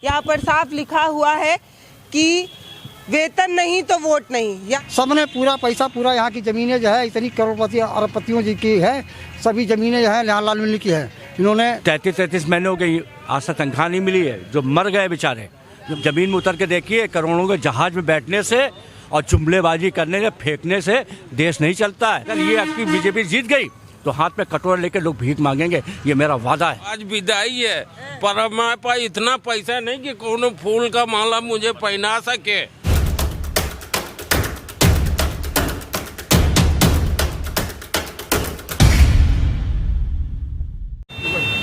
यहाँ पर साफ लिखा हुआ है कि वेतन नहीं तो वोट नहीं। सबने पूरा पैसा पूरा यहाँ की ज़मीनें जो है इतनी करोड़पति अरबपतियों जी की है, सभी ज़मीनें जो है यहाँ लाल मिली की है। इन्होंने 33 महीने हो गई, आज तक तनख्वाह नहीं मिली है। जो मर गए बेचारे, जमीन में उतर के देखिए, करोड़ों के जहाज में बैठने से और जुमलेबाजी करने से, फेंकने से देश नहीं चलता है। अगर ये आपकी बीजेपी जीत गई तो हाथ में कटोरा लेके लोग भीख मांगेंगे, ये मेरा वादा है। आज विदाई है, पर हमारे पास इतना पैसा नहीं कि कोनो फूल का माला मुझे पहना सके।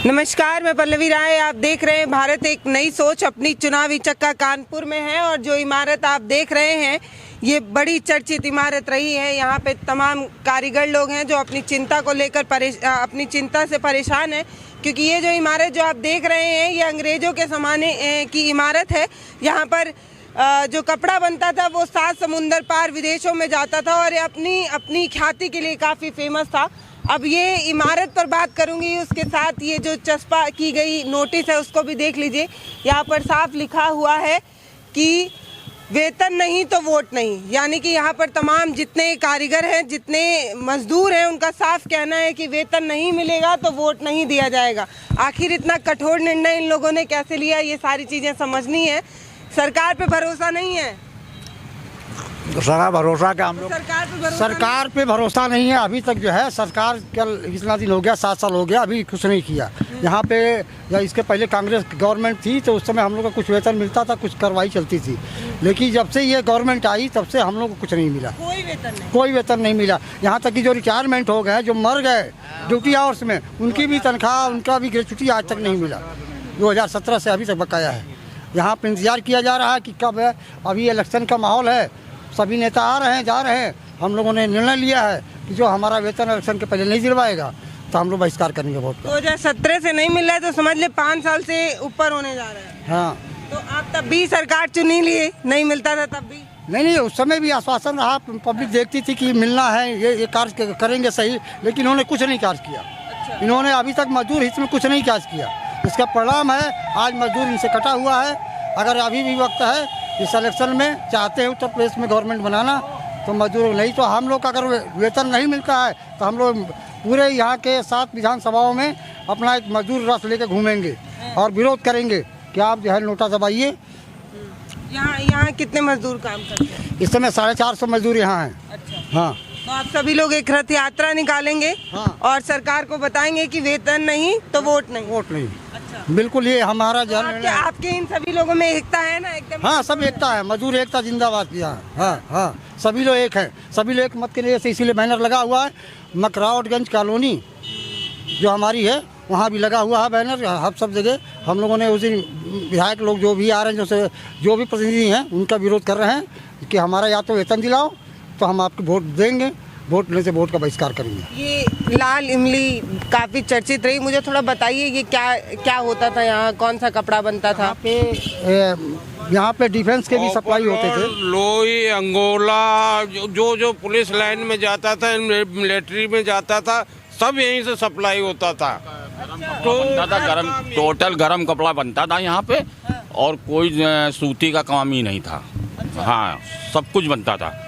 नमस्कार, मैं पल्लवी राय। आप देख रहे हैं भारत एक नई सोच। अपनी चुनावी चक्का कानपुर में है और जो इमारत आप देख रहे हैं ये बड़ी चर्चित इमारत रही है। यहाँ पे तमाम कारीगर लोग हैं जो अपनी चिंता को लेकर अपनी चिंता से परेशान हैं, क्योंकि ये जो इमारत जो आप देख रहे हैं ये अंग्रेज़ों के ज़माने की इमारत है। यहाँ पर जो कपड़ा बनता था वो 7 समुंदर पार विदेशों में जाता था और ये अपनी ख्याति के लिए काफ़ी फेमस था। अब ये इमारत पर बात करूंगी, उसके साथ ये जो चस्पा की गई नोटिस है उसको भी देख लीजिए। यहाँ पर साफ लिखा हुआ है कि वेतन नहीं तो वोट नहीं, यानी कि यहाँ पर तमाम जितने कारीगर हैं, जितने मजदूर हैं, उनका साफ कहना है कि वेतन नहीं मिलेगा तो वोट नहीं दिया जाएगा। आखिर इतना कठोर निर्णय इन लोगों ने कैसे लिया, ये सारी चीज़ें समझनी है। सरकार पे भरोसा नहीं है। सारा भरोसा का हम लोग सरकार पे भरोसा नहीं है। अभी तक जो है सरकार कल इतना दिन हो गया, 7 साल हो गया, अभी कुछ नहीं किया। यहाँ पे या इसके पहले कांग्रेस गवर्नमेंट थी तो उस समय हम लोग को कुछ वेतन मिलता था, कुछ कार्रवाई चलती थी। लेकिन जब से ये गवर्नमेंट आई तब से हम लोग को कुछ नहीं मिला, कोई वेतन नहीं मिला। यहाँ तक कि जो रिटायरमेंट हो गए, जो मर गए ड्यूटी आवर्स में, उनकी भी तनख्वाह, उनका भी ग्रेच्युटी आज तक नहीं मिला। 2017 से अभी तक बकाया है। यहाँ पर इंतजार किया जा रहा है कि कब है। अभी इलेक्शन का माहौल है, सभी नेता आ रहे हैं, जा रहे हैं। हम लोगों ने निर्णय लिया है कि जो हमारा वेतन इलेक्शन के पहले नहीं दिलवाएगा तो हम लोग बहिष्कार करेंगे वोट का। 2017 से नहीं मिल रहा है तो समझ ले 5 साल से ऊपर होने जा रहा है। हाँ, तो आप तब भी सरकार चुनी लिए, नहीं मिलता था तब भी? नहीं, उस समय भी आश्वासन रहा, पब्लिक देखती थी कि मिलना है, ये कार्य करेंगे सही, लेकिन इन्होंने कुछ नहीं कार्य किया। अच्छा। इन्होंने अभी तक मजदूर हित में कुछ नहीं कार्य किया। इसका परिणाम है आज मजदूर इनसे कटा हुआ है। अगर अभी भी वक्त है, इस इलेक्शन में चाहते हैं उत्तर प्रदेश में गवर्नमेंट बनाना तो मजदूर, नहीं तो हम लोग का अगर वेतन नहीं मिलता है तो हम लोग पूरे यहाँ के 7 विधानसभाओं में अपना एक मजदूर रथ लेकर घूमेंगे और विरोध करेंगे कि आप जो है नोटा दबाइए। यहाँ कितने मजदूर काम करते हैं? इस समय 450 मजदूर यहाँ हैं। अच्छा। हाँ, तो आप सभी लोग एक रथ यात्रा निकालेंगे। हाँ। और सरकार को बताएंगे कि वेतन नहीं तो वोट नहीं। वोट नहीं। अच्छा, बिल्कुल, ये हमारा तो आपके इन सभी लोगों में एकता है ना एकदम? हाँ, सब एकता है, मजदूर एकता जिंदाबाद किया है। हाँ, सभी लोग एक हैं, सभी लोग एक मत के लिए से इसीलिए बैनर लगा हुआ है। मकरावटगंज कॉलोनी जो हमारी है वहाँ भी लगा हुआ है बैनर। हर सब जगह हम लोगों ने उस दिन विधायक लोग जो भी आ रहे हैं, जो भी प्रतिनिधि हैं, उनका विरोध कर रहे हैं कि हमारा या तो वेतन दिलाओ तो हम आपको वोट देंगे, वोट लेने से वोट का बहिष्कार करेंगे। ये लाल इमली काफ़ी चर्चित रही, मुझे थोड़ा बताइए ये क्या होता था यहाँ, कौन सा कपड़ा बनता था? यहाँ पे डिफेंस के भी सप्लाई होते थे। लोई, अंगोला, जो पुलिस लाइन में जाता था, मिलिट्री में जाता था, सब यहीं से सप्लाई होता था। तो गरम, टोटल गरम कपड़ा बनता था यहाँ पे और कोई सूती का काम ही नहीं था। हाँ, सब कुछ बनता था।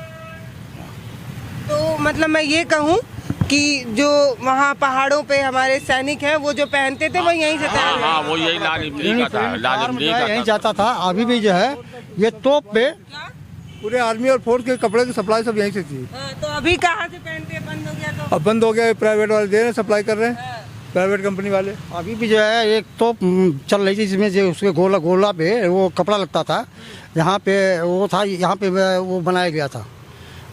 तो मतलब मैं ये कहूँ कि जो वहाँ पहाड़ों पे हमारे सैनिक हैं वो जो पहनते थे वो यहीं से तैयार? हाँ, वो यही लाल इमली का था, लाल इमली का यहीं जाता था। अभी भी जो है ये तोप पे पूरे आर्मी और फोर्स के कपड़े की सप्लाई सब यहीं से थी। तो अभी कहाँ से पहनते? बंद हो गया तो? अब बंद हो गया, प्राइवेट वाले दे रहे हैं, सप्लाई कर रहे हैं, प्राइवेट कंपनी वाले। अभी भी जो है एक तोप चल रही थी जिसमें जो उसके गोला पे वो कपड़ा लगता था। यहाँ पे वो था, यहाँ पे वो बनाया गया था,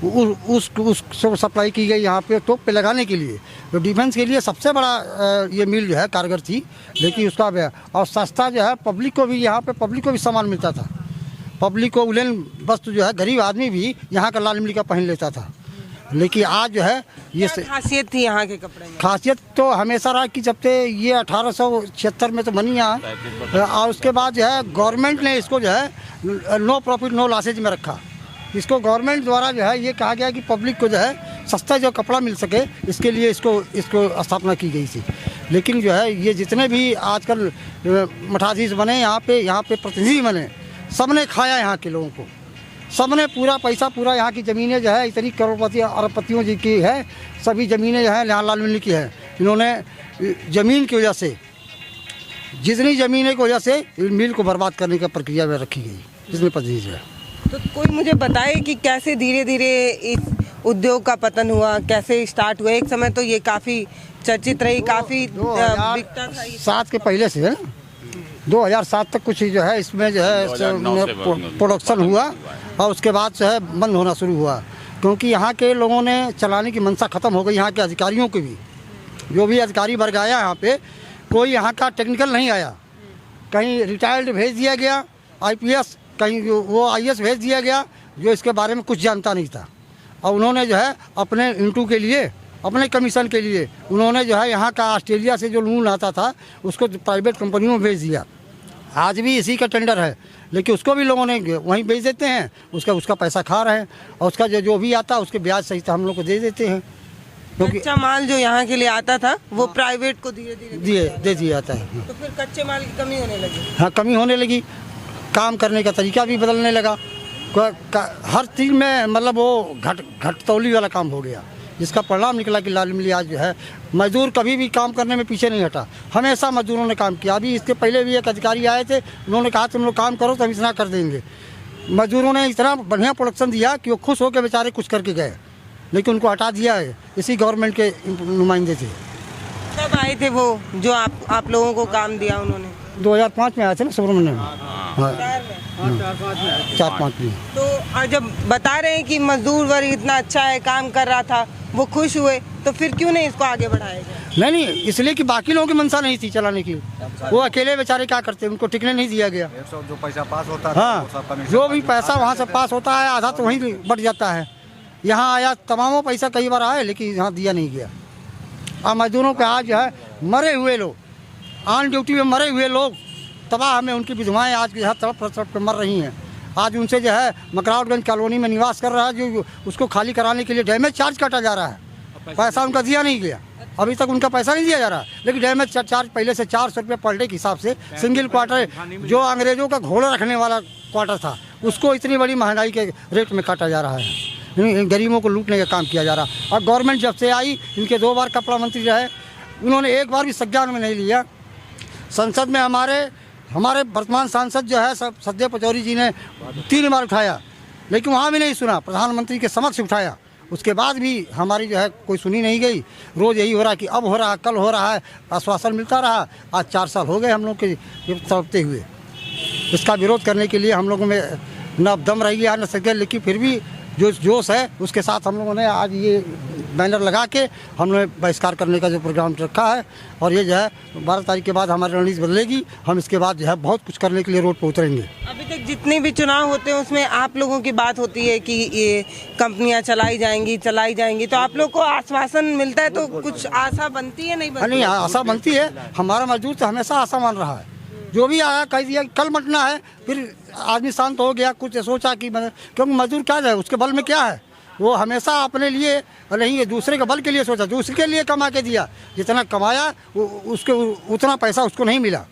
उसको सप्लाई की गई यहाँ पे तोप पे लगाने के लिए। तो डिफेंस के लिए सबसे बड़ा ये मिल जो है कारगर थी, लेकिन उसका और सस्ता जो है पब्लिक को भी, यहाँ पे पब्लिक को भी सामान मिलता था। पब्लिक को उलेन वस्त्र जो है गरीब आदमी भी यहाँ का लाल इमली का पहन लेता था। लेकिन आज जो है ये खासियत थी यहाँ के कपड़े में? खासियत तो हमेशा रहा कि जब से ये 1876 में तो बनी यहाँ, और उसके बाद जो है गवर्नमेंट ने इसको जो है नो प्रॉफिट नो लॉसेज में रखा। इसको गवर्नमेंट द्वारा जो है ये कहा गया कि पब्लिक को जो है सस्ता जो कपड़ा मिल सके, इसके लिए इसको स्थापना की गई थी। लेकिन जो है ये जितने भी आजकल मठाधीश बने यहाँ पे प्रतिनिधि बने, सबने खाया यहाँ के लोगों को, सबने पूरा पैसा, पूरा यहाँ की ज़मीनें जो है इतनी करोड़पति अरबपतियों जी की है, सभी ज़मीनें जो है लाल मिल की है। इन्होंने ज़मीन की वजह से, जितनी ज़मीनें की वजह से मिल को बर्बाद करने की प्रक्रिया में रखी गई जितने प्रतिनिधि है। तो कोई मुझे बताए कि कैसे धीरे धीरे इस उद्योग का पतन हुआ, कैसे स्टार्ट हुआ? एक समय तो ये काफ़ी चर्चित रही, काफ़ी बिकता था। 2007 के पहले से है, 2007 तक कुछ जो है इसमें जो है प्रोडक्शन हुआ और उसके बाद जो है बंद होना शुरू हुआ, क्योंकि यहाँ के लोगों ने चलाने की मंशा ख़त्म हो गई। यहाँ के अधिकारियों की भी, जो भी अधिकारी वर्ग आया यहाँ पे, कोई यहाँ का टेक्निकल नहीं आया। कहीं रिटायर्ड भेज दिया गया IPS, कहीं वो IAS भेज दिया गया जो इसके बारे में कुछ जानता नहीं था। और उन्होंने जो है अपने इंटू के लिए, अपने कमीशन के लिए उन्होंने जो है यहाँ का ऑस्ट्रेलिया से जो लोन आता था उसको प्राइवेट कंपनियों में भेज दिया। आज भी इसी का टेंडर है, लेकिन उसको भी लोगों ने वहीं भेज देते हैं, उसका पैसा खा रहे हैं और उसका जो भी आता है उसके ब्याज सहित हम लोग को दे देते हैं, क्योंकि कच्चा माल जो यहाँ के लिए आता था वो प्राइवेट को धीरे धीरे दे दिया जाता है। तो फिर कच्चे माल की कमी होने लगी। हाँ, कमी होने लगी, काम करने का तरीका भी बदलने लगा, हर चीज़ में मतलब वो घटतौली वाला काम हो गया, जिसका परिणाम निकला कि लाल मिली आज जो है मजदूर कभी भी काम करने में पीछे नहीं हटा, हमेशा मजदूरों ने काम किया। अभी इसके पहले भी एक अधिकारी आए थे, उन्होंने कहा तुम लोग काम करो तो हम इतना कर देंगे। मजदूरों ने इतना बढ़िया प्रोडक्शन दिया कि वो खुश होकर बेचारे कुछ करके गए, लेकिन उनको हटा दिया है। इसी गवर्नमेंट के नुमाइंदे थे। कब आए थे वो जो आप लोगों को काम दिया उन्होंने? 2005 में आए थे ना सुब्रमण्यम। हाँ, 4-5 में। तो और जब बता रहे हैं कि मजदूर वर्ग इतना अच्छा है, काम कर रहा था, वो खुश हुए, तो फिर क्यों नहीं इसको आगे बढ़ाया गया? नहीं, इसलिए कि बाकी लोगों की मंशा नहीं थी चलाने की, वो अकेले बेचारे क्या करते, उनको टिकने नहीं दिया गया। जो पैसा पास होता है, हाँ, जो भी पैसा वहाँ से पास होता है आधा तो वहीं बट जाता है। यहाँ आया तमामों पैसा कई बार आए, लेकिन यहाँ दिया नहीं गया। और मजदूरों के आज जो है मरे हुए लोग, ऑन ड्यूटी में मरे हुए लोग तबाह में, उनकी विधवाएँ आज जो है तड़प पे मर रही हैं। आज उनसे जो है मकरावटगंज कॉलोनी में निवास कर रहा है, जो उसको खाली कराने के लिए डैमेज चार्ज काटा जा रहा है। पैसा उनका दिया नहीं गया, अभी तक उनका पैसा नहीं दिया जा रहा, लेकिन डैमेज चार्ज पहले से 400 रुपये पर डे के हिसाब से सिंगल क्वार्टर, जो अंग्रेजों का घोड़ा रखने वाला क्वार्टर था, उसको इतनी बड़ी महंगाई के रेट में काटा जा रहा है। गरीबों को लूटने का काम किया जा रहा है। और गवर्नमेंट जब से आई, इनके 2 बार कपड़ा मंत्री रहे, उन्होंने एक बार भी संज्ञान में नहीं लिया। संसद में हमारे वर्तमान सांसद जो है सत्य पचौरी जी ने 3 बार उठाया, लेकिन वहाँ भी नहीं सुना। प्रधानमंत्री के समक्ष उठाया, उसके बाद भी हमारी जो है कोई सुनी नहीं गई। रोज़ यही हो रहा है कि अब हो रहा है, कल हो रहा है, आश्वासन मिलता रहा। आज 4 साल हो गए हम लोग के तड़पते हुए। इसका विरोध करने के लिए हम लोगों में न दम रह गया न सके, लेकिन फिर भी जो जोश है उसके साथ हम लोगों ने आज ये बैनर लगा के हमने बहिष्कार करने का जो प्रोग्राम रखा है। और ये जो है 12 तारीख के बाद हमारी रणनीति बदलेगी। हम इसके बाद जो है बहुत कुछ करने के लिए रोड पर उतरेंगे। अभी तक जितने भी चुनाव होते हैं उसमें आप लोगों की बात होती है कि ये कंपनियां चलाई जाएंगी, तो आप लोग को आश्वासन मिलता है, तो कुछ आशा बनती है? नहीं, आशा बनती है। हमारा मजदूर तो हमेशा आशा मान रहा है, जो भी आया कह दिया कल मटना है, फिर आदमी शांत हो गया। कुछ सोचा कि क्योंकि मजदूर क्या है, उसके बल में क्या है, वो हमेशा अपने लिए नहीं, दूसरे के बल के लिए सोचा, दूसरे के लिए कमा के दिया। जितना कमाया उसके उतना पैसा उसको नहीं मिला,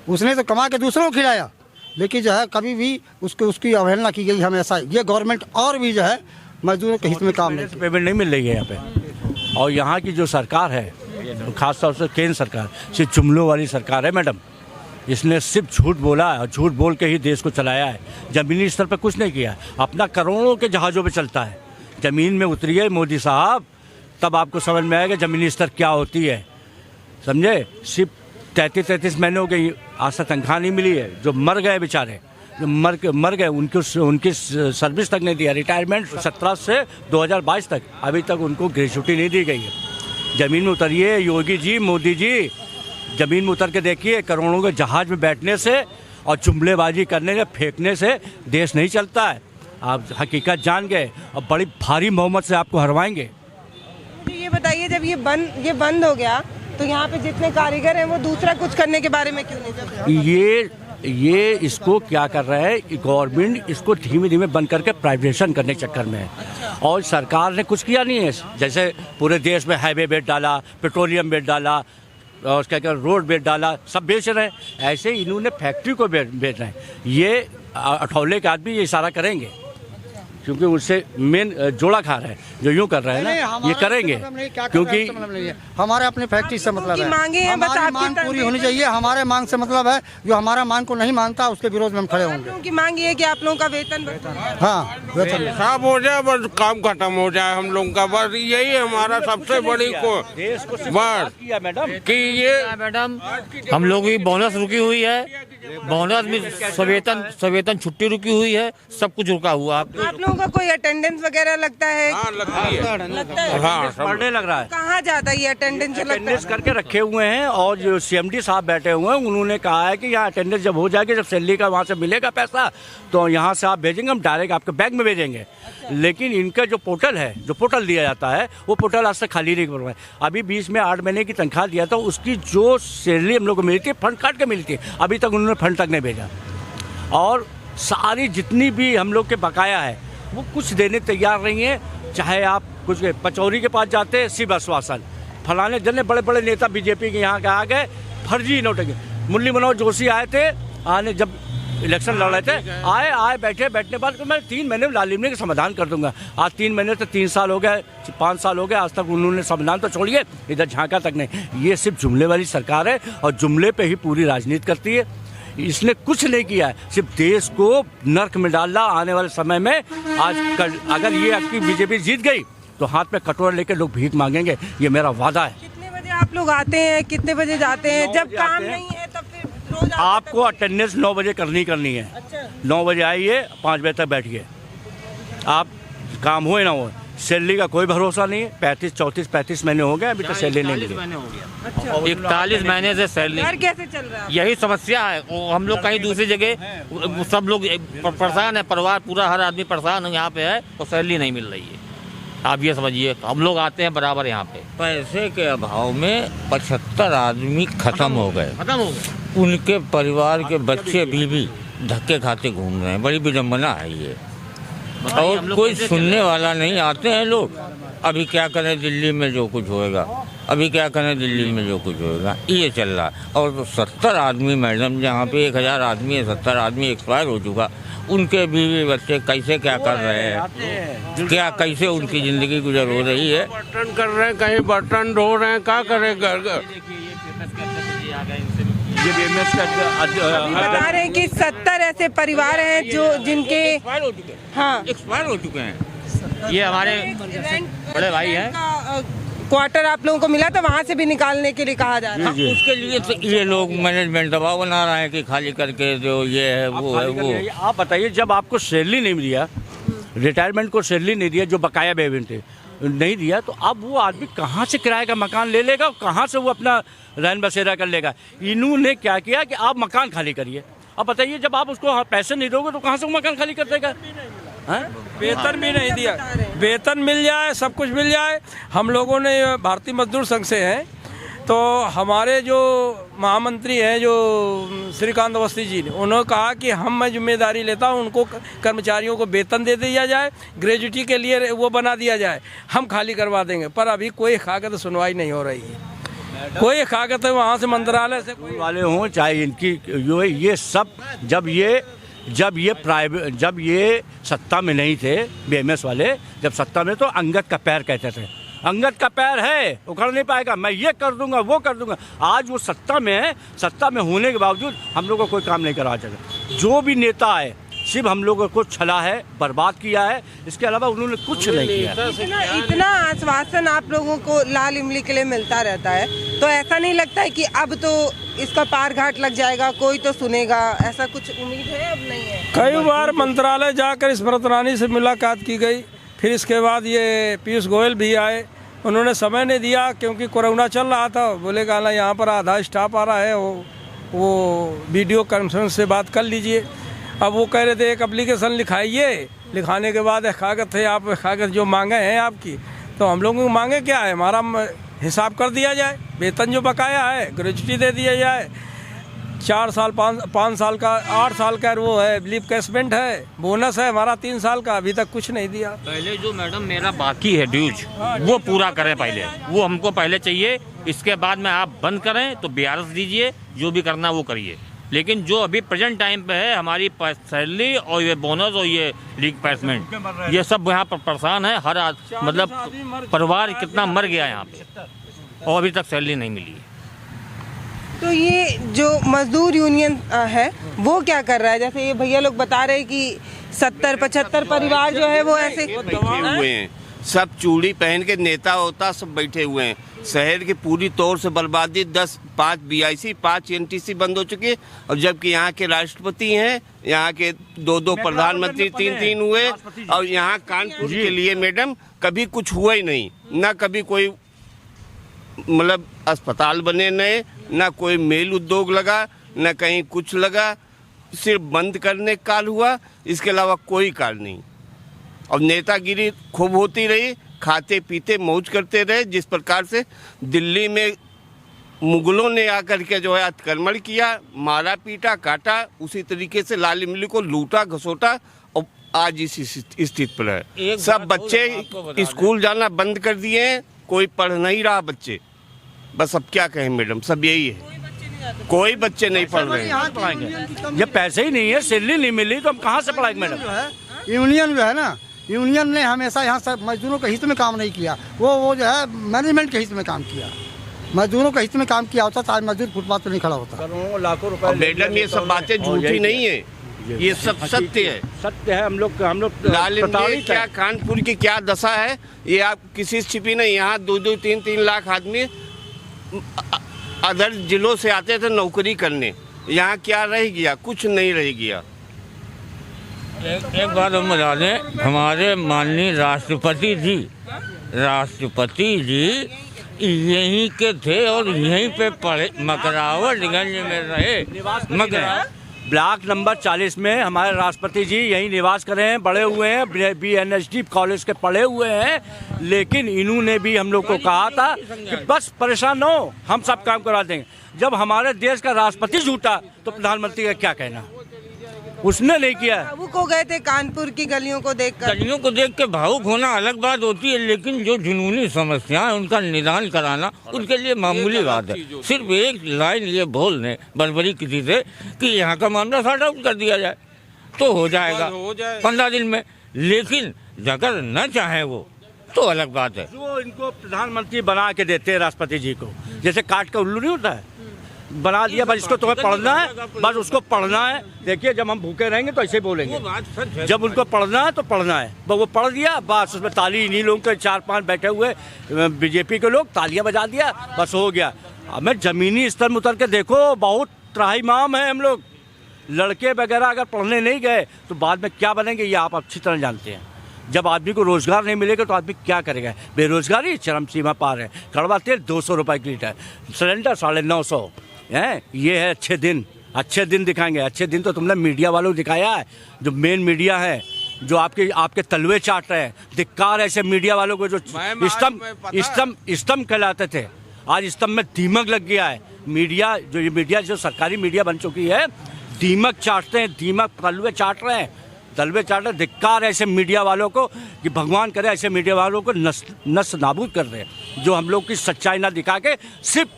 उसने तो कमा के दूसरों को खिलाया, लेकिन जो है कभी भी उसकी अवहेलना की गई हमेशा। ये गवर्नमेंट और भी जो है मजदूरों के हित में काम नहीं, पेमेंट नहीं मिल रही है यहाँ पे। और यहाँ की जो सरकार है, खासतौर से केंद्र सरकार, सिर्फ जुमलों वाली सरकार है मैडम। इसने सिर्फ झूठ बोला और झूठ बोल के ही देश को चलाया है। ज़मीनी स्तर पर कुछ नहीं किया, अपना करोड़ों के जहाज़ों पे चलता है। ज़मीन में उतरिए मोदी साहब, तब आपको समझ में आएगा ज़मीनी स्तर क्या होती है, समझे। सिर्फ 33 महीने हो गई, आज तक तनख्वाह नहीं मिली है। जो मर गए बेचारे, जो मर गए, उनकी सर्विस तक नहीं दिया। रिटायरमेंट 17 से 2022 तक अभी तक उनको ग्रेजुटी नहीं दी गई है। ज़मीन में उतरिए योगी जी, मोदी जी, ज़मीन में उतर के देखिए। करोड़ों के जहाज़ में बैठने से और जुमलेबाजी करने से, फेंकने से देश नहीं चलता है। आप हकीकत जान गए और बड़ी भारी बहुमत से आपको हरवाएंगे। मुझे ये बताइए, जब ये बंद हो गया तो यहाँ पे जितने कारीगर हैं वो दूसरा कुछ करने के बारे में क्यों नहीं सोच? ये इसको क्या कर रहा है गवर्नमेंट, इसको धीमे धीमे बंद करके प्राइवेटाइजेशन करने के चक्कर में है। और सरकार ने कुछ किया नहीं है। जैसे पूरे देश में हाईवे बेड डाला, पेट्रोलियम बेड डाला, और क्या क्या रोड बेच डाला, सब बेच रहे हैं। ऐसे इन्होंने फैक्ट्री को बेच रहे हैं। ये अठौले के आदमी ये इशारा करेंगे, क्योंकि उससे मेन जोड़ा खा रहे हैं, जो यूँ कर रहे हैं ना, ये करेंगे क्योंकि हमारे अपने फैक्ट्री से मतलब है, मांगे हैं, बस हमारी आपकी मांग तरफ पूरी से होनी चाहिए। हमारे मांग से मतलब है जो हमारा मांग को नहीं मानता उसके विरोध में हम खड़े होंगे। उनकी मांग ये है कि आप लोगों का वेतन बढ़े। हाँ, वेतन सब हो जाए, बस काम खत्म हो जाए हम लोगों का, बस यही है हमारा सबसे बड़ी बस किया मैडम कि ये मैडम हम लोगों की बोनस रुकी हुई है, बोनस भी सवेतन छुट्टी रुकी हुई है, सब कुछ रुका हुआ। आप लोगों का कोई अटेंडेंस वगैरह लगता है? हाँ लगती है, लगता है। हाँ पढ़ने लग रहा है। कहाँ जाता है ये अटेंडेंस? अटेंडेंस करके रखे हुए हैं, और जो CMD साहब बैठे हुए हैं उन्होंने कहा है कि यहाँ अटेंडेंस जब हो जाएगी, जब सैलरी का वहाँ से मिलेगा पैसा, तो यहाँ से आप भेजेंगे, हम डायरेक्ट आपके बैंक में भेजेंगे। लेकिन इनका जो पोर्टल है, जो पोर्टल दिया जाता है, वो पोर्टल आज तक खाली नहीं करवाए। अभी 20 में 8 महीने की तनख्वाह दिया था, उसकी जो सैलरी हम लोग को मिली थी फंड काट के मिली थी, अभी तक उन्होंने फंड तक नहीं भेजा। और सारी जितनी भी हम लोग के बकाया है वो कुछ देने तैयार नहीं है। चाहे आप कुछ पचौरी के पास जाते, शिव आश्वासन, फलाने जने बड़े बड़े नेता बीजेपी के यहाँ के आ गए, फर्जी नोटंकी। मुरली मनोहर जोशी आए थे, आने जब इलेक्शन लड़ रहे थे, आए बैठने बाद मैं 3 महीने में लाल इमली का समाधान कर दूंगा। आज 3 महीने से 3 साल हो गए, 5 साल हो गए, आज तक उन्होंने समाधान तो छोड़िए, इधर झांका तक नहीं। ये सिर्फ जुमले वाली सरकार है और जुमले पे ही पूरी राजनीति करती है। इसने कुछ नहीं किया है, सिर्फ देश को नर्क में डाला। आने वाले समय में अगर ये आपकी बीजेपी जीत गई तो हाथ में कटोरा लेकर लोग भीख मांगेंगे, ये मेरा वादा है। कितने बजे आप लोग आते हैं, कितने बजे जाते हैं? जब काम नहीं है तब फिर रोज आपको अटेंडेंस 9 बजे करनी है। अच्छा। 9 बजे आइए, 5 बजे तक बैठिए। आप काम हो ना हो, सैलरी का कोई भरोसा नहीं है। 35 महीने हो गए, अभी तक सैलरी नहीं मिली। 41 महीने से सैलरी। घर कैसे चल रहा है? यही समस्या है। हम लोग कहीं दूसरी जगह, सब लोग परेशान है, परिवार पूरा हर आदमी परेशान यहाँ पे है, तो सैलरी नहीं मिल रही है। आप ये समझिए, हम लोग आते हैं बराबर यहाँ पे। पैसे के अभाव में 75 आदमी खत्म हो गए। उनके परिवार के बच्चे भी धक्के खाते घूम रहे हैं। बड़ी विडम्बना है ये, और कोई सुनने वाला नहीं। आते हैं लोग, अभी क्या करें दिल्ली में जो कुछ होएगा, अभी क्या करें दिल्ली में जो कुछ होएगा, ये चल रहा। और 70 आदमी मैडम, जहाँ पे 1000 आदमी है, 70 आदमी एक्सपायर हो चुका। उनके बीवी बच्चे कैसे क्या कर रहे हैं, क्या कैसे उनकी ज़िंदगी गुजर हो रही है। बर्तन कर रहे हैं, कहीं बर्तन धो रहे हैं, क्या करें। बता रहे हैं कि 70 ऐसे परिवार हैं जो जिनके एक्सपायर हो चुके हैं। ये हमारे बड़े भाई हैं। क्वार्टर आप लोगों को मिला था, वहाँ से भी निकालने के लिए कहा जा रहा है। उसके लिए तो ये लोग मैनेजमेंट दबाव बना रहे हैं कि खाली करके जो ये है वो है वो। आप बताइए, जब आपको सैलरी नहीं दिया, रिटायरमेंट को सैलरी नहीं दिया, जो बकाया पेमेंट थे नहीं दिया, तो अब वो आदमी कहाँ से किराए का मकान ले लेगा, कहाँ से वो अपना रहन बसेरा कर लेगा। इन्होंने क्या किया कि आप मकान खाली करिए। अब बताइए, जब आप उसको पैसे नहीं दोगे तो कहाँ से वो मकान खाली कर देगा? वेतन भी नहीं दिया। वेतन मिल जाए, सब कुछ मिल जाए। हम लोगों ने भारतीय मजदूर संघ से हैं, तो हमारे जो महामंत्री हैं, जो श्रीकांत अवस्थी जी ने, उन्होंने कहा कि मैं जिम्मेदारी लेता हूं, उनको कर्मचारियों को वेतन दे दिया जाए, ग्रेजुटी के लिए वो बना दिया जाए, हम खाली करवा देंगे। पर अभी कोई खाकत सुनवाई नहीं हो रही है। कोई खाकत है वहाँ से, मंत्रालय से कोई वाले हों, चाहे इनकी ये सब, जब ये सत्ता में नहीं थे, BMS वाले जब सत्ता में, तो अंगद का पैर कहते थे। अंगद का पैर है, उखड़ नहीं पाएगा, मैं ये कर दूंगा, वो कर दूंगा। आज वो सत्ता में है, सत्ता में होने के बावजूद हम लोग को कोई काम नहीं करा सके। जो भी नेता है सिर्फ हम लोगों को छला है, बर्बाद किया है, इसके अलावा उन्होंने कुछ नहीं किया। इतना आश्वासन आप लोगों को लाल इमली के लिए मिलता रहता है, तो ऐसा नहीं लगता है कि अब तो इसका पार घाट लग जाएगा, कोई तो सुनेगा, ऐसा कुछ उम्मीद है? अब नहीं है। कई बार मंत्रालय जाकर स्मृति ईरानी से मुलाकात की गई, फिर इसके बाद ये पीयूष गोयल भी आए, उन्होंने समय नहीं दिया क्योंकि कोरोना चल रहा था। बोले गाला यहाँ पर आधा स्टाफ आ रहा है, वो वीडियो कॉन्फ्रेंस से बात कर लीजिए। अब वो कह रहे थे एक एप्लीकेशन लिखाइए, लिखाने के बाद कागज थे, आप कागज जो मांगे हैं आपकी, तो हम लोगों को मांगे क्या है, हमारा हिसाब कर दिया जाए, वेतन जो बकाया है ग्रेजुटी दे दिया जाए, 4 साल 5 साल का 8 साल का वो है रिप्लेसमेंट है, बोनस है हमारा 3 साल का, अभी तक कुछ नहीं दिया। पहले जो मैडम मेरा बाकी है ड्यूज वो पूरा करें पहले, वो हमको पहले चाहिए। इसके बाद में आप बंद करें तो BRS दीजिए, जो भी करना वो करिए। लेकिन जो अभी प्रेजेंट टाइम पे है हमारी सैलरी और ये बोनस और ये रिप्लेसमेंट, ये सब यहाँ पर परेशान है। हर मतलब परिवार कितना मर गया यहाँ पे और अभी तक सैलरी नहीं मिली है। तो ये जो मजदूर यूनियन है वो क्या कर रहा है? जैसे ये भैया लोग बता रहे हैं कि 70-75 परिवार जो है वो ऐसे बैठे हुए हैं, सब चूड़ी पहन के नेता होता सब बैठे हुए हैं। शहर की पूरी तौर से बर्बादी, 5 BIC 5 NTC बंद हो चुकी है। और जबकि यहाँ के राष्ट्रपति हैं, यहाँ के 2 प्रधानमंत्री 3 हुए, और यहाँ कानपुर के लिए मैडम कभी कुछ हुआ ही नहीं। ना कभी कोई मतलब अस्पताल बने नए, ना कोई मेल उद्योग लगा, ना कहीं कुछ लगा, सिर्फ बंद करने का काल हुआ, इसके अलावा कोई काल नहीं। और नेतागिरी खूब होती रही, खाते पीते मौज करते रहे। जिस प्रकार से दिल्ली में मुगलों ने आकर के जो है अतिक्रमण किया, मारा पीटा काटा, उसी तरीके से लाल इमली को लूटा घसोटा और आज इस स्थिति पर है। सब बच्चे स्कूल जाना बंद कर दिए हैं, कोई पढ़ नहीं रहा बच्चे। बस अब क्या कहें मैडम, सब यही है, कोई बच्चे नहीं पढ़ रहे हैं। जब पैसे ही नहीं है, सैलरी नहीं मिली तो हम कहाँ से पढ़ाएंगे मैडम? यूनियन जो है ना, यूनियन ने हमेशा यहाँ सब मजदूरों के हित में काम नहीं किया। वो जो है मैनेजमेंट के हित में काम किया। मजदूरों के हित में काम किया होता तो आज मजदूर फुटपाथ पर नहीं खड़ा होता। करोड़ों लाखों रुपए। मैडम ये सब बातें झूठी नहीं है, ये सब सत्य है। सत्य है। हम लोग लाल इमली क्या, कानपुर की क्या दशा है, ये आप किसी से छिपी नहीं। यहाँ 2-2, 3-3 लाख आदमी अदर जिलों से आते थे नौकरी करने, यहाँ क्या रह गया? कुछ नहीं रह गया। एक बात हम बता दें, हमारे माननीय राष्ट्रपति जी यहीं के थे और यहीं पे पढ़े, मकरावटगंज में रहे। ब्लॉक नंबर 40 में हमारे राष्ट्रपति जी यहीं निवास कर रहे हैं, बड़े हुए हैं, BNSD कॉलेज के पढ़े हुए हैं। लेकिन इन्होंने भी हम लोग को कहा था कि बस परेशान न हो, हम सब काम करवा देंगे। जब हमारे देश का राष्ट्रपति झूठा तो प्रधानमंत्री का क्या कहना? उसने नहीं किया। भावुक हो गए थे कानपुर की गलियों को देखकर। गलियों को देख के भावुक होना अलग बात होती है, लेकिन जो जुनूनी समस्याएं उनका निदान कराना उनके लिए मामूली बात है। सिर्फ एक लाइन ये बोल दें बरबरी किसी से कि यहाँ का मामला सॉर्ट आउट कर दिया जाए तो हो जाएगा 15 दिन में। लेकिन अगर न चाहे वो तो अलग बात है। जो इनको प्रधानमंत्री बना के देते हैं राष्ट्रपति जी को, जैसे काट का उल्लू नहीं होता है, बना दिया। बस इसको तुम्हें पढ़ना है, बस उसको पढ़ना है। देखिए जब हम भूखे रहेंगे तो ऐसे ही बोलेंगे। जब उनको पढ़ना है तो पढ़ना है, बस वो पढ़ दिया, बस उसमें ताली इन्हीं लोगों के 4-5 बैठे हुए BJP के लोग तालियां बजा दिया, बस हो गया। हमें जमीनी स्तर में उतर के देखो, बहुत त्राहिमाम है हम लोग। लड़के वगैरह अगर पढ़ने नहीं गए तो बाद में क्या बनेंगे ये आप अच्छी तरह जानते हैं। जब आदमी को रोजगार नहीं मिलेगा तो आदमी क्या करेगा? बेरोजगारी चरम सीमा पार है। कड़वा तेल 200 रुपये की लीटर, सिलेंडर 950 है। ये है अच्छे दिन दिखाएंगे। अच्छे दिन तो तुमने मीडिया वालों को दिखाया है, जो मेन मीडिया है, जो आपके तलवे चाट रहे हैं। धिक्कार ऐसे मीडिया वालों को जो स्तंभ कहलाते थे, आज स्तंभ में दीमक लग गया है। मीडिया जो सरकारी मीडिया बन चुकी है, दीमक चाटते हैं, तलवे चाट रहे हैं। धिक्कार ऐसे मीडिया वालों को कि भगवान करे ऐसे मीडिया वालों को नस नाबूद कर रहे हैं, जो हम लोग की सच्चाई ना दिखा के सिर्फ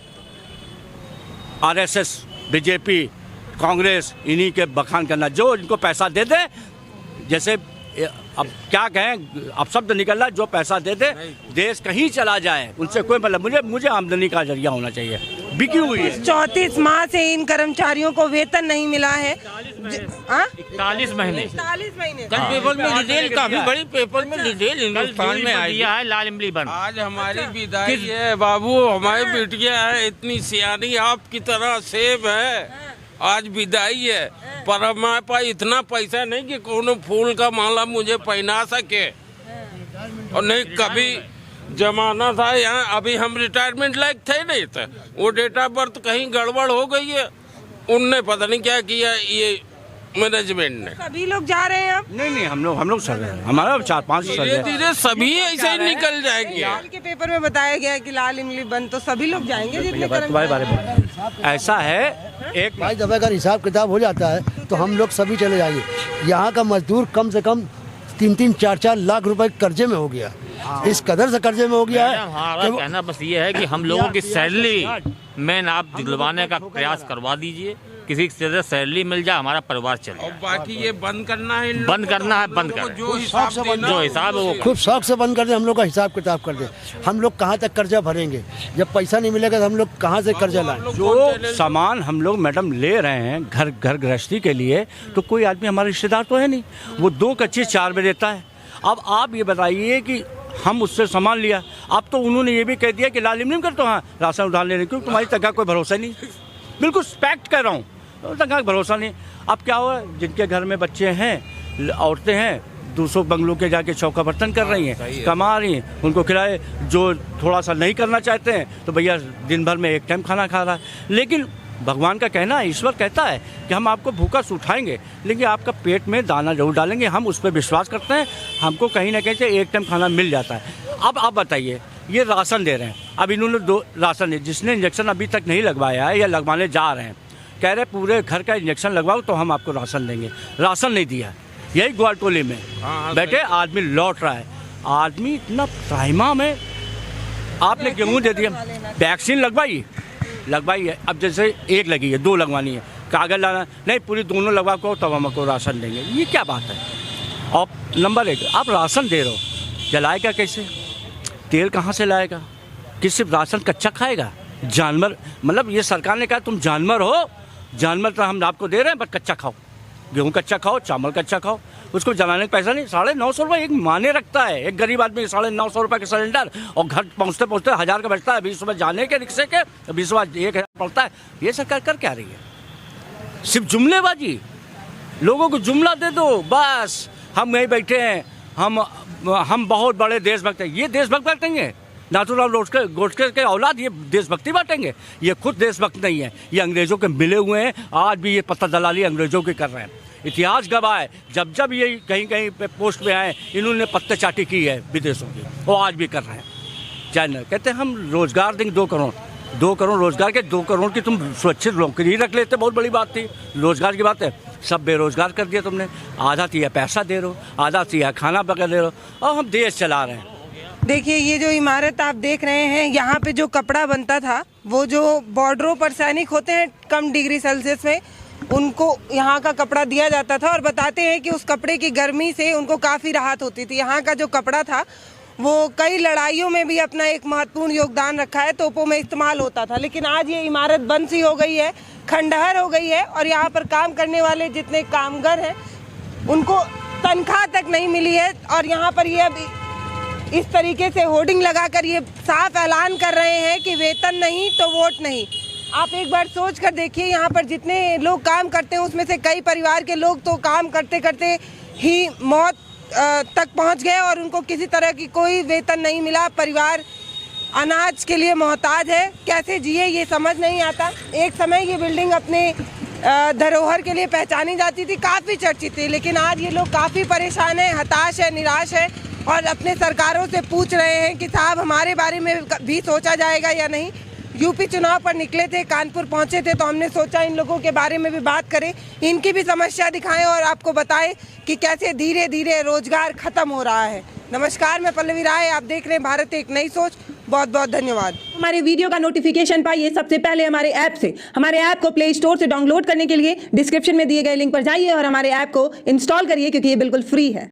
RSS, BJP, कांग्रेस इन्हीं के बखान करना। जो इनको पैसा दे दे, जैसे अब क्या कहें, अब शब्द निकल रहा, जो पैसा दे दे देश कहीं चला जाए, उनसे कोई मतलब। मुझे आमदनी का जरिया होना चाहिए। बिकी हुई है। 34 माह से इन कर्मचारियों को वेतन नहीं मिला है। 41 महीने। कल हाँ। पेपर में डिटेल, काफी बड़ी पेपर में डिटेल हिंदुस्तान में आई है। लाल इमली बंद। आज हमारी विदाई है बाबू, हमारी बेटियां हैं इतनी सियानी आपकी तरह सेब है। आज विदाई है, पर हमारे पास इतना पैसा नहीं कि कोनो फूल का माला मुझे पहना सके। और नहीं कभी जमाना था यहाँ, अभी हम रिटायरमेंट लायक थे नहीं थे, वो डेट ऑफ बर्थ कहीं गड़बड़ हो गई है, उनने पता नहीं क्या किया ये मैनेजमेंट ने। सभी लोग जा रहे हैं अब? नहीं हम लोग सर रहे हैं, हमारा 4-5 सर धीरे धीरे सभी ऐसे ही निकल जाएंगे। कल के पेपर में बताया गया कि लाल इमली बंद, तो सभी लोग जाएंगे जितने तुम्हारे बारे में ऐसा है एक भाई जब अगर हिसाब किताब हो जाता है तो हम लोग सभी चले जाएंगे। यहाँ का मजदूर कम से कम 3-3, 4-4 लाख रुपए कर्जे में हो गया, इस कदर से कर्जे में हो गया है। हमारा कहना बस ये है कि हम लोगों की सैलरी मैन आप दिलवाने का प्रयास करवा दीजिए, किसी से सैलरी मिल जाए, हमारा परिवार चले। और बाकी ये बंद करना है, बंद करना है, बंद कर जो हिसाब है वो खूब शौक से बंद कर दे, हम लोग का हिसाब किताब कर दे। हम लोग कहाँ तक कर्जा भरेंगे? जब पैसा नहीं मिलेगा तो हम लोग कहाँ से कर्जा लाएं? जो सामान हम लोग मैडम ले रहे हैं घर गृहस्थी के लिए, तो कोई आदमी हमारा रिश्तेदार तो है नहीं, वो 2 कच्चे 4 में देता है। अब आप ये बताइए कि हम उससे सामान लिया, अब तो उन्होंने ये भी कह दिया कि लालिम नहीं करते, हाँ राशन उधार लेने, क्योंकि तुम्हारी तक कोई भरोसा नहीं। बिल्कुल स्पैक्ट कह रहा हूँ, तक भरोसा नहीं। अब क्या हुआ, जिनके घर में बच्चे हैं, औरतें हैं, दूसरों बंगलों के जाके चौका बर्तन कर रही हैं, कमा रही हैं, उनको खिलाए। जो थोड़ा सा नहीं करना चाहते हैं तो भैया दिन भर में 1 टाइम खाना खा रहा है। लेकिन भगवान का कहना है, ईश्वर कहता है कि हम आपको भूखा सुठाएंगे, लेकिन आपका पेट में दाना जरूर डालेंगे। हम उस पर विश्वास करते हैं, हमको कहीं ना कहीं से 1 टाइम खाना मिल जाता है। अब आप बताइए, ये राशन दे रहे हैं, अब इन्होंने 2 राशन दे, जिसने इंजेक्शन अभी तक नहीं लगवाया है या लगवाने जा रहे हैं, कह रहे पूरे घर का इंजेक्शन लगवाओ तो हम आपको राशन देंगे। राशन नहीं दिया, यही ग्वालटोली में बैठे आदमी लौट रहा है। आदमी इतना त्राहिमाम में, आपने गेहूँ दे दिया, वैक्सीन लगवाई है, अब जैसे 1 लगी है, 2 लगवानी है, कागज लाना नहीं, पूरी दोनों लगवा को तब हमको राशन देंगे। ये क्या बात है? और नंबर 1, आप राशन दे रहे हो, जलाएगा कैसे? तेल कहाँ से लाएगा? कि सिर्फ राशन कच्चा खाएगा? जानवर, मतलब ये सरकार ने कहा तुम जानवर हो, जानवर तो हम आपको दे रहे हैं, बस कच्चा खाओ, गेहूँ कच्चा खाओ, चावल कच्चा खाओ, उसको जलाने का पैसा नहीं। 950 रुपये एक माने रखता है, एक गरीब आदमी 950 रुपये का सिलेंडर, और घर पहुँचते 1000 का बचता है, 20 रुपये जाने के रिक्शे के, 20 रुपये 1000 पड़ता है। ये सरकार कर क्या रही है? सिर्फ जुमलेबाजी, लोगों को जुमला दे दो, बस हम यहीं बैठे हैं, हम बहुत बड़े देशभक्त हैं। ये देशभक्त बांटेंगे? नाथूराम गोडसे के औलाद ये देशभक्ति बांटेंगे? ये खुद देशभक्त नहीं है, ये अंग्रेजों के मिले हुए हैं, आज भी ये पत्ता दलाली अंग्रेजों की कर रहे हैं। इतिहास गवाह है, जब ये कहीं पे पोस्ट पे आए, इन्होंने पत्ते चाटी की है विदेशों की, वो आज भी कर रहे हैं। चाइना कहते हैं हम रोजगार देंगे 2 करोड़ रोजगार के, 2 करोड़ की तुम सुरक्षित नौकरी रख लेते, बहुत बड़ी बात थी। रोजगार की बात है, सब बेरोजगार कर दिया तुमने। आधा तिया पैसा दे रहे हो, आधा तिया खाना पका दे रहे हो, और हम देश चला रहे हैं। देखिए, ये जो इमारत आप देख रहे हैं, यहाँ पे जो कपड़ा बनता था, वो जो बॉर्डरों पर सैनिक होते हैं कम डिग्री सेल्सियस में, उनको यहाँ का कपड़ा दिया जाता था, और बताते हैं कि उस कपड़े की गर्मी से उनको काफ़ी राहत होती थी। यहाँ का जो कपड़ा था वो कई लड़ाइयों में भी अपना एक महत्वपूर्ण योगदान रखा है, तोपों में इस्तेमाल होता था। लेकिन आज ये इमारत बंद सी हो गई है, खंडहर हो गई है, और यहाँ पर काम करने वाले जितने कामगार हैं उनको तनख्वाह तक नहीं मिली है। और यहाँ पर ये अभी इस तरीके से होर्डिंग लगाकर ये साफ ऐलान कर रहे हैं कि वेतन नहीं तो वोट नहीं। आप एक बार सोच कर देखिए, यहाँ पर जितने लोग काम करते हैं उसमें से कई परिवार के लोग तो काम करते करते ही मौत तक पहुँच गए, और उनको किसी तरह की कोई वेतन नहीं मिला। परिवार अनाज के लिए मोहताज है, कैसे जिए ये समझ नहीं आता। एक समय ये बिल्डिंग अपने धरोहर के लिए पहचानी जाती थी, काफ़ी चर्चित थी, लेकिन आज ये लोग काफ़ी परेशान हैं, हताश है, निराश है, और अपने सरकारों से पूछ रहे हैं कि साहब हमारे बारे में भी सोचा जाएगा या नहीं। यूपी चुनाव पर निकले थे, कानपुर पहुंचे थे, तो हमने सोचा इन लोगों के बारे में भी बात करें, इनकी भी समस्या दिखाएं और आपको बताएं कि कैसे धीरे धीरे रोजगार खत्म हो रहा है। नमस्कार, मैं पल्लवी राय, आप देख रहे हैं भारत एक नई सोच। बहुत बहुत धन्यवाद। हमारे वीडियो का नोटिफिकेशन पाइए सबसे पहले हमारे ऐप से। हमारे ऐप को प्ले स्टोर से डाउनलोड करने के लिए डिस्क्रिप्शन में दिए गए लिंक पर जाइए और हमारे ऐप को इंस्टॉल करिए, क्योंकि ये बिल्कुल फ्री है।